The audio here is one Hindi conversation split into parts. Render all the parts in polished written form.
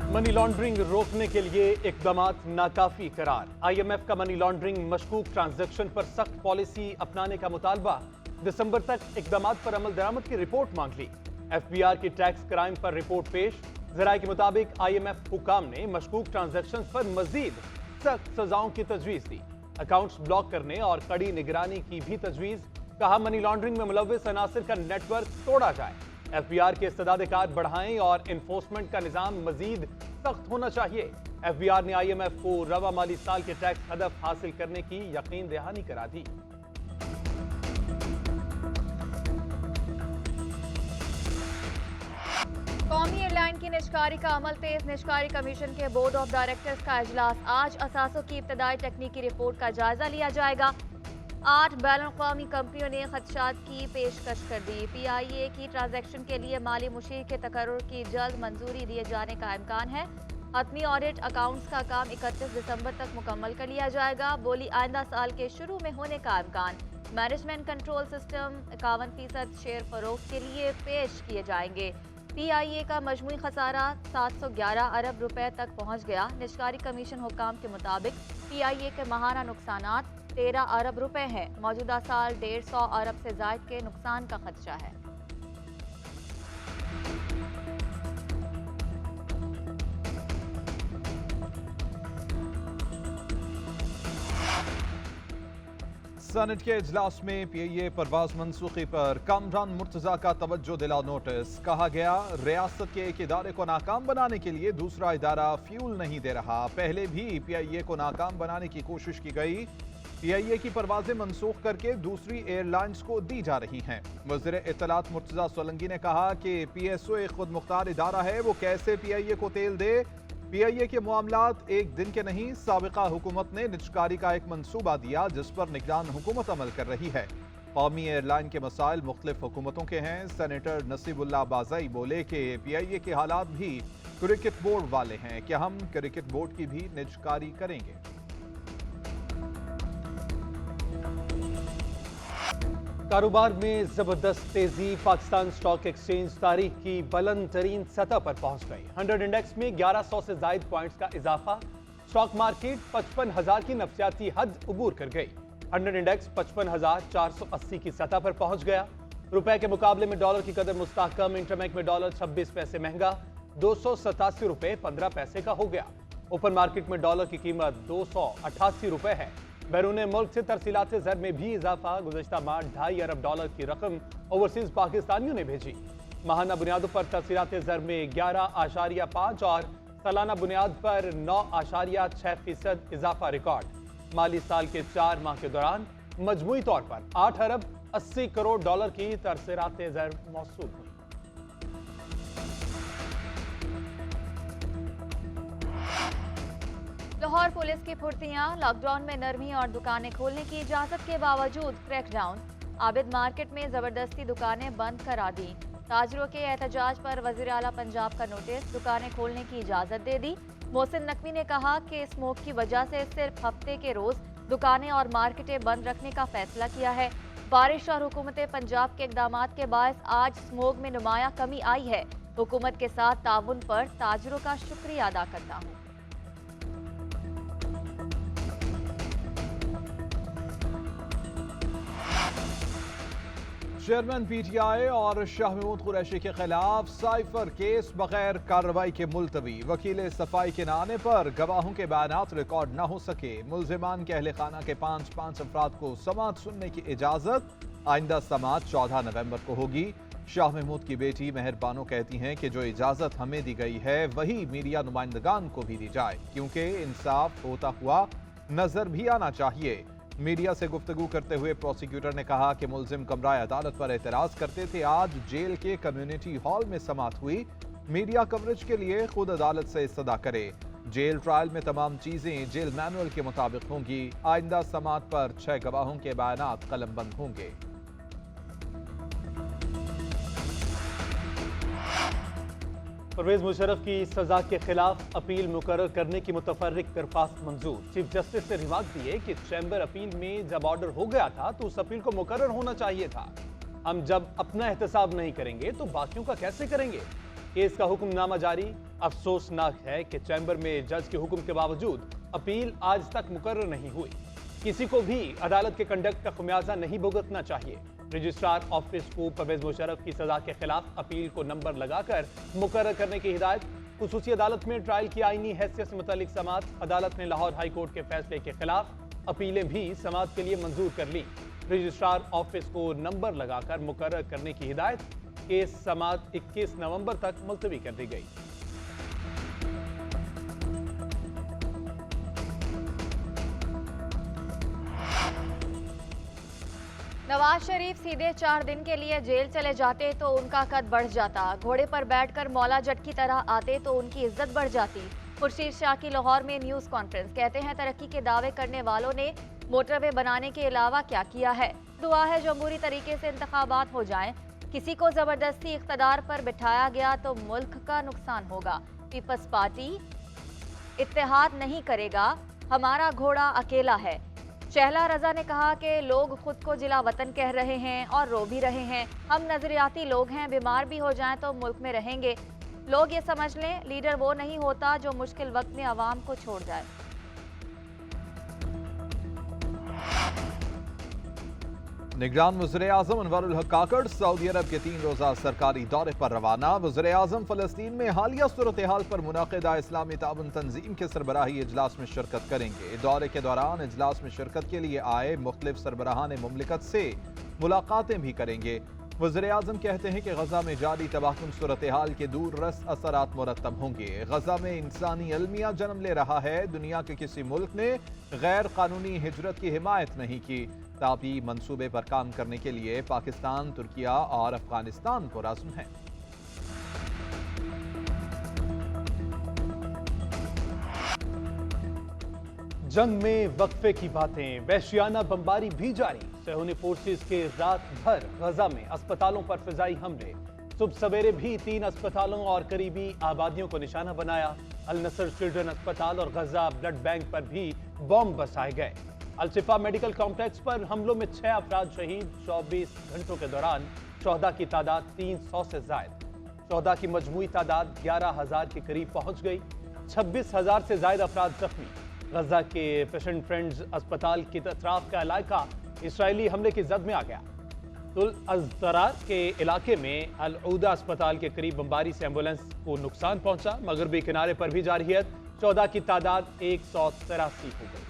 मनी लॉन्ड्रिंग रोकने के लिए इकदामात नाकाफी करार। आईएमएफ का मनी लॉन्ड्रिंग मशकूक ट्रांजैक्शन पर सख्त पॉलिसी अपनाने का मुतालबा। दिसंबर तक इकदामात पर अमल दरामद की रिपोर्ट मांग ली। एफबीआर की टैक्स क्राइम पर रिपोर्ट पेश। जराये के मुताबिक आईएमएफ हुकाम ने मशकूक ट्रांजैक्शन पर मजीद सख्त सजाओं की तजवीज दी। अकाउंट्स ब्लॉक करने और कड़ी निगरानी की भी तजवीज। कहा मनी लॉन्ड्रिंग में मुलव्विस अनासिर का नेटवर्क तोड़ा जाए। एफबीआर के इस्तेदाद बढ़ाएं और इन्फोर्समेंट का निजाम मजीद सख्त होना चाहिए। एफबीआर ने आईएमएफ को रवा माली साल के टैक्स हदफ हासिल करने की यकीन दहानी करा दी। कौमी एयरलाइन की निजकारी का अमल तेज। निजकारी कमीशन के बोर्ड ऑफ डायरेक्टर्स का इजलास आज। असासों की इब्तदाई तकनीकी रिपोर्ट का जायजा लिया जाएगा। 8 बैनुल अक़वामी कंपनियों ने खदशात की पेशकश कर दी। पीआईए की ट्रांजैक्शन के लिए माली मुशीर के तकर्रुर की जल्द मंजूरी दिए जाने का इम्कान है। हतमी ऑडिट अकाउंट्स का काम 31 दिसंबर तक मुकम्मल कर लिया जाएगा। बोली आइंदा साल के शुरू में होने का इम्कान। मैनेजमेंट कंट्रोल सिस्टम 51% शेयर फरोख्त के लिए पेश किए जाएंगे। पीआईए का मजमूई खसारा 711 अरब रुपए तक पहुंच गया। निजकारी कमीशन हुकाम के मुताबिक पीआईए के माहाना नुकसानात 13 अरब रुपए हैं। मौजूदा साल 150 अरब से जायद के नुकसान का खदशा है। सेनेट के इजलास में पीआईए परवाज मनसूखी पर कामरान मुर्तजा का तवज्जो दिला नोटिस। कहा गया रियासत के एक इदारे को नाकाम बनाने के लिए दूसरा इदारा फ्यूल नहीं दे रहा। पहले भी पीआईए को नाकाम बनाने की कोशिश की गई। पीआईए की परवाजें मनसूख करके दूसरी एयरलाइंस को दी जा रही हैं। वज़ीर इत्तलात मुर्तजा सोलंकी ने कहा कि पीएसओ एक खुद मुख्तार इदारा है, वो कैसे पीआईए को तेल दे। पीआईए के मामलात एक दिन के नहीं, साबिका हुकूमत ने निजकारी का एक मंसूबा दिया जिस पर निगरान हुकूमत अमल कर रही है। कौमी एयरलाइन के मसाइल मुख्तलिफ हुकूमतों के हैं। सेनेटर नसीबुल्लाह बाज़ई बोले कि पीआईए के हालात भी क्रिकेट बोर्ड वाले हैं कि हम क्रिकेट बोर्ड की भी निजकारी करेंगे। कारोबार में जबरदस्त तेजी। पाकिस्तान स्टॉक एक्सचेंज तारीख की बुलंद तरीन सतह पर पहुंच गई। 100 इंडेक्स में 1100 से जायद पॉइंट्स का इजाफा। स्टॉक मार्केट 55,000 की नफसियाती हद उबूर कर गई। 100 इंडेक्स 55,480 की सतह पर पहुंच गया। रुपए के मुकाबले में डॉलर की कदर मुस्तहकम। इंटरबैंक में डॉलर 26 पैसे महंगा 287 रुपए 15 पैसे का हो गया। ओपन मार्केट में डॉलर की कीमत 288 रुपए है। बैरून मुल्क से तरसीलात ज़र में भी इजाफा। गुज़श्ता माह 2.5 अरब डॉलर की रकम ओवरसीज पाकिस्तानियों ने भेजी। माहाना बुनियादों पर तरसीलात ज़र में 11.5 और सालाना बुनियाद पर 9.6% इजाफा रिकॉर्ड। माली साल के 4 माह के दौरान मजमूई तौर पर 8 अरब 80 करोड़ डॉलर की तरसीलात ज़र मौसूल हुई। लाहौर पुलिस की फुर्तियां। लॉकडाउन में नरमी और दुकानें खोलने की इजाजत के बावजूद क्रैकडाउन। आबिद मार्केट में जबरदस्ती दुकानें बंद करा दी। ताजरों के एहतजाज पर वजीर आला पंजाब का नोटिस। दुकानें खोलने की इजाजत दे दी। मोहसिन नकवी ने कहा कि स्मोक की वजह से सिर्फ हफ्ते के रोज दुकानें और मार्केटें बंद रखने का फैसला किया है। बारिश और हुकूमत पंजाब के इकदाम के बायस आज स्मोक में नुमाया कमी आई है। हुकूमत के साथ ताउन पर ताजरों का शुक्रिया अदा करता हूँ। चेयरमैन पीटीआई और शाह महमूद कुरैशी के खिलाफ साइफर केस बगैर कार्रवाई के मुलतवी। वकील सफाई के न आने पर गवाहों के बयानात रिकॉर्ड न हो सके। मुलजिमान के अहले खाना के 5 अफराद को समाअत सुनने की इजाजत। आइंदा समाअत 14 नवंबर को होगी। शाह महमूद की बेटी मेहरबानो कहती हैं कि जो इजाजत हमें दी गई है वही मीडिया नुमाइंदगान को भी दी जाए, क्योंकि इंसाफ होता हुआ नजर भी आना चाहिए। मीडिया से गुफ्तगू करते हुए प्रोसिक्यूटर ने कहा कि मुलजिम कमराए अदालत पर एतराज करते थे। आज जेल के कम्युनिटी हॉल में समाअत हुई। मीडिया कवरेज के लिए खुद अदालत से इस्तदा करे। जेल ट्रायल में तमाम चीजें जेल मैनुअल के मुताबिक होंगी। आइंदा समाअत पर 6 गवाहों के बयानात कलमबंद होंगे। परवेज मुशर्रफ की सजा के खिलाफ अपील मुकर्रर करने की मुतफर्रिक दरख्वास्त मंजूर। चीफ जस्टिस ने रिमार्क दिए कि चैम्बर अपील में जब ऑर्डर हो गया था तो उस अपील को मुकर्रर होना चाहिए था। हम जब अपना एहतसाब नहीं करेंगे तो बाकियों का कैसे करेंगे। केस का हुक्मनामा जारी। अफसोसनाक है कि चैम्बर में जज के हुक्म के बावजूद अपील आज तक मुकर्रर नहीं हुई। किसी को भी अदालत के कंडक्ट का खुमियाजा नहीं भुगतना चाहिए। रजिस्ट्रार ऑफिस को परवेज मुशर्रफ की सजा के खिलाफ अपील को नंबर लगाकर मुकर्रर करने की हिदायत। खुसूसी अदालत में ट्रायल की आईनी हैसियत से मुतालिक समाअत। अदालत ने लाहौर हाई कोर्ट के फैसले के खिलाफ अपीलें भी समाअत के लिए मंजूर कर ली। रजिस्ट्रार ऑफिस को नंबर लगाकर मुकर्रर करने की हिदायत। केस समाअत 21 नवंबर तक मुलतवी कर दी गई। नवाज शरीफ सीधे 4 दिन के लिए जेल चले जाते तो उनका कद बढ़ जाता। घोड़े पर बैठकर मौला जट की तरह आते तो उनकी इज्जत बढ़ जाती। खुर्शीद शाह की लाहौर में न्यूज कॉन्फ्रेंस। कहते हैं तरक्की के दावे करने वालों ने मोटरवे बनाने के अलावा क्या किया है। दुआ है जमहूरी तरीके से इंतखाबात हो जाएं। किसी को जबरदस्ती इख्तदार पर बिठाया गया तो मुल्क का नुकसान होगा। पीपल्स पार्टी इत्तेहाद नहीं करेगा, हमारा घोड़ा अकेला है। शहला रजा ने कहा कि लोग खुद को जिला वतन कह रहे हैं और रो भी रहे हैं। हम नजरियाती लोग हैं, बीमार भी हो जाएं तो मुल्क में रहेंगे। लोग ये समझ लें, लीडर वो नहीं होता जो मुश्किल वक्त में आवाम को छोड़ जाए। निगरान वज़ीर-ए-आज़म अनवरुल हक काकड़ सऊदी अरब के 3 रोज़ा सरकारी दौरे पर रवाना। वज़ीर-ए-आज़म फ़लस्तीन में हालिया सूरत हाल पर मुनाक़िदा इस्लामी ताउन तंजीम के सरबराही इजलास में शिरकत करेंगे। दौरे के दौरान इजलास में शिरकत के लिए आए मुख्तलिफ सरबराहान मुमलिकत से मुलाकातें भी करेंगे। वज़ीर-ए-आज़म कहते हैं कि गजा में जारी तबाहकुन सूरत हाल के दूर रस असरात मुरतब होंगे। गजा में इंसानी अलमिया जन्म ले रहा है। दुनिया के किसी मुल्क ने गैर कानूनी हिजरत की हिमायत नहीं की। ताबी मंसूबे पर काम करने के लिए पाकिस्तान, तुर्किया और अफगानिस्तान पुरअज़्म है। जंग में वक्फे की बातें, वहशियाना बमबारी भी जारी। सहूनी फोर्सेस के रात भर गजा में अस्पतालों पर फिजाई हमले। सुबह सवेरे भी 3 अस्पतालों और करीबी आबादियों को निशाना बनाया। अल नसर चिल्ड्रन अस्पताल और गजा ब्लड बैंक पर भी बॉम्ब बरसाए गए। अल-शिफा मेडिकल कॉम्प्लेक्स पर हमलों में 6 अफराद शहीद। 24 घंटों के दौरान शोहदा की तादाद 300 से जायद। शोहदा की मजमूई तादाद 11,000 के करीब पहुंच गई। 26,000 से जायद अफराद जख्मी। गजा के पेशेंट फ्रेंड्स अस्पताल के अतराफ का इलाका इसराइली हमले की जद में आ गया। तुल अज़दरार के इलाके में अल-ऊदा अस्पताल के करीब बमबारी से एम्बुलेंस को नुकसान पहुंचा। मगरबी किनारे पर भी जारहियत। शोहदा की तादाद 183 हो गई।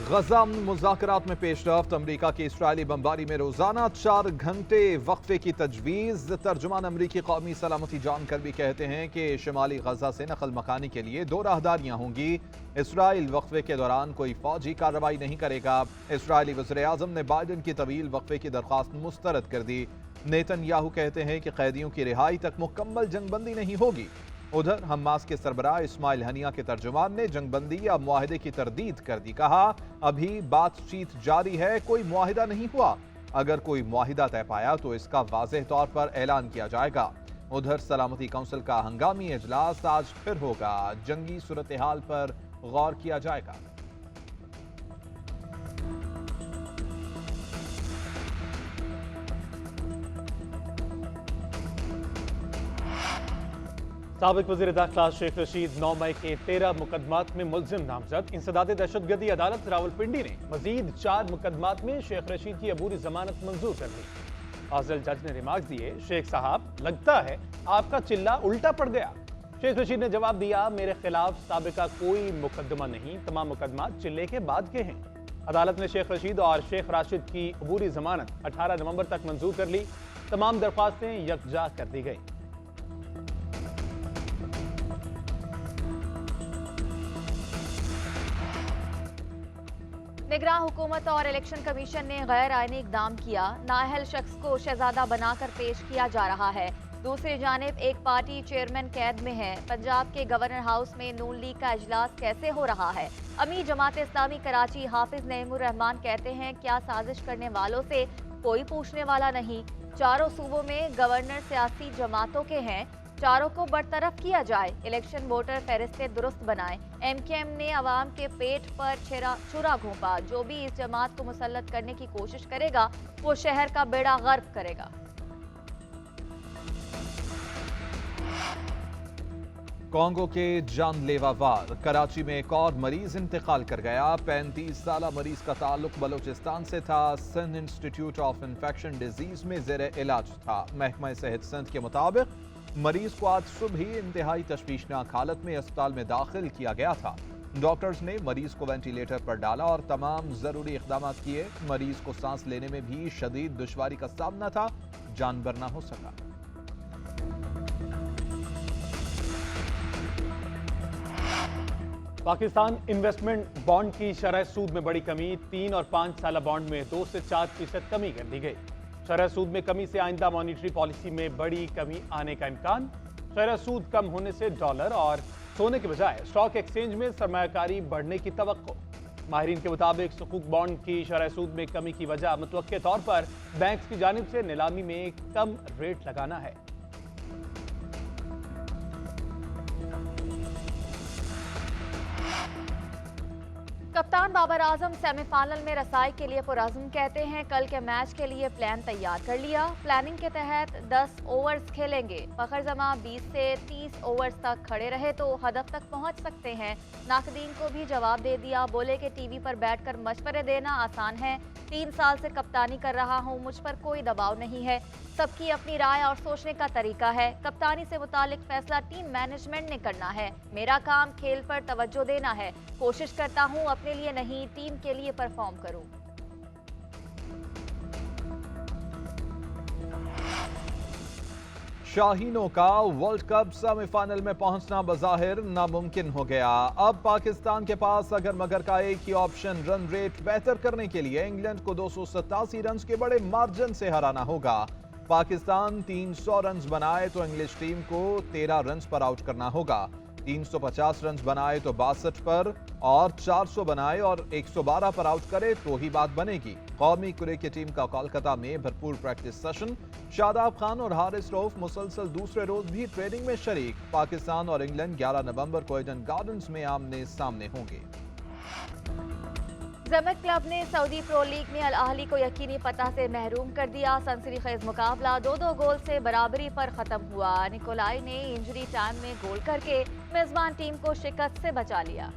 गजा मुज़ाकरात में पेशरफ्त। अमरीका की इसराइली बमबारी में रोजाना 4 घंटे वक्फे की तजवीज़। तर्जुमान अमरीकी कौमी सलामती जॉन कर्बी कहते हैं कि शुमाली गजा से नकल मकानी के लिए 2 राहदारियां होंगी। इसराइल वक्फे के दौरान कोई फौजी कार्रवाई नहीं करेगा। इसराइली वज़ीर-ए-आज़म ने बाइडन की तवील वक्फे की दरख्वास्त मुस्तरद कर दी। नेतन्याहू कहते हैं कि कैदियों की रिहाई तक मुकम्मल जंगबंदी नहीं होगी। उधर हमास के सरबराह इस्माइल हनिया के तर्जुमान ने जंगबंदी या मुआहदे की तरदीद कर दी। कहा, अभी बातचीत जारी है, कोई मुआहिदा नहीं हुआ। अगर कोई मुआहिदा तय पाया तो इसका वाज़ेह तौर पर ऐलान किया जाएगा। उधर सलामती काउंसिल का हंगामी इजलास आज फिर होगा। जंगी सूरत हाल पर गौर किया जाएगा। साबिक वज़ीर दाखिला शेख रशीद 9 मई के 13 मुकदमात में मुलजिम नामजद। इंसदाद दहशतगर्दी अदालत रावलपिंडी ने मजीद 4 मुकदमात में शेख रशीद की अबूरी जमानत मंजूर कर ली। फाजिल जज ने रिमार्क दिए, शेख साहब लगता है आपका चिल्ला उल्टा पड़ गया। शेख रशीद ने जवाब दिया, मेरे खिलाफ साबिका कोई मुकदमा नहीं, तमाम मुकदमात चिल्ले के बाद के हैं। अदालत ने शेख रशीद और शेख राशिद की अबूरी जमानत 18 नवंबर तक मंजूर कर ली। तमाम दरख्वास्तें यकजा कर दी गई। निगरान हुकूमत और इलेक्शन कमीशन ने गैर आईनी इकदाम किया। नाअहल शख्स को शहजादा बनाकर पेश किया जा रहा है। दूसरी जानिब एक पार्टी चेयरमैन कैद में है। पंजाब के गवर्नर हाउस में नून लीग का इजलास कैसे हो रहा है। अमीर जमात इस्लामी कराची हाफिज नईमुर रहमान कहते हैं, क्या साजिश करने वालों से कोई पूछने वाला नहीं। चारों सूबों में गवर्नर सियासी जमातों के हैं, चारों को बरतरफ किया जाए। इलेक्शन वोटर फहरिस्तें दुरुस्त बनाएं। MKM ने अवाम के पेट पर छुरा घोंपा। जो भी इस जमात को मुसल्लत करने की कोशिश करेगा वो शहर का बेड़ा गर्क करेगा। कॉन्गो के जानलेवा वार कराची में एक और मरीज इंतकाल कर गया। 35 साला मरीज का ताल्लुक बलूचिस्तान से था। Sindh institute of infection disease में जेर इलाज था। महकमा सेहत सिंध के मुताबिक मरीज को आज सुबह ही इंतहाई तशवीशनाक हालत में अस्पताल में दाखिल किया गया था। डॉक्टर्स ने मरीज को वेंटिलेटर पर डाला और तमाम जरूरी इकदाम किए। मरीज को सांस लेने में भी शदीद दुश्वारी का सामना था, जानबर ना हो सका। पाकिस्तान इन्वेस्टमेंट बॉन्ड की शरह सूद में बड़ी कमी। 3 और 5 साल बॉन्ड में 2 से 4% कमी कर दी गई। शरह सूद में कमी से आइंदा मॉनिटरी पॉलिसी में बड़ी कमी आने का इम्कान। शरह सूद कम होने से डॉलर और सोने के बजाय स्टॉक एक्सचेंज में सरमायाकारी बढ़ने की तवक्को। माहिरीन के मुताबिक सुकूक बॉन्ड की शरह सूद में कमी की वजह मुतवक्के तौर पर बैंक की जानिब से नीलामी में कम रेट लगाना है। कप्तान बाबर आजम सेमीफाइनल में रसाई के लिए पुरअज़्म कहते हैं। कल के मैच के लिए प्लान तैयार कर लिया। प्लानिंग के तहत 10 ओवर्स खेलेंगे। फखर जमा 20 से 30 ओवर्स तक खड़े रहे तो हदफ तक पहुंच सकते हैं। नाकदीन को भी जवाब दे दिया। बोले कि टीवी पर बैठकर मशवरे देना आसान है। 3 साल से कप्तानी कर रहा हूं, मुझ पर कोई दबाव नहीं है। सबकी अपनी राय और सोचने का तरीका है। कप्तानी से मुतालिक फैसला टीम मैनेजमेंट ने करना है। मेरा काम खेल पर तवज्जो देना है। कोशिश करता हूं अपने लिए नहीं, टीम के लिए परफॉर्म करूं। शाहीनों का वर्ल्ड कप सेमीफाइनल में पहुंचना बज़ाहिर नामुमकिन हो गया। अब पाकिस्तान के पास अगर मगर का एक ही ऑप्शन रन रेट बेहतर करने के लिए इंग्लैंड को 287 रन के बड़े मार्जिन से हराना होगा। पाकिस्तान 300 रन बनाए तो इंग्लिश टीम को 13 रन पर आउट करना होगा। 350 रन बनाए तो 62 पर और 400 बनाए और 112 पर आउट करे तो ही बात बनेगी। कौमी क्रिकेट टीम का कोलकाता में भरपूर प्रैक्टिस सेशन। शादाब खान और हारिस रऊफ मुसलसल दूसरे रोज भी ट्रेनिंग में शरीक। पाकिस्तान और इंग्लैंड 11 नवंबर को ईडन गार्डन्स में आमने सामने होंगे। ज़मक क्लब ने सऊदी प्रो लीग में अल अहली को यकीनी फतह से महरूम कर दिया। सनसनीखेज मुकाबला 2-2 गोल से बराबरी पर खत्म हुआ। निकोलाई ने इंजरी टाइम में गोल करके मेजबान टीम को शिकस्त से बचा लिया।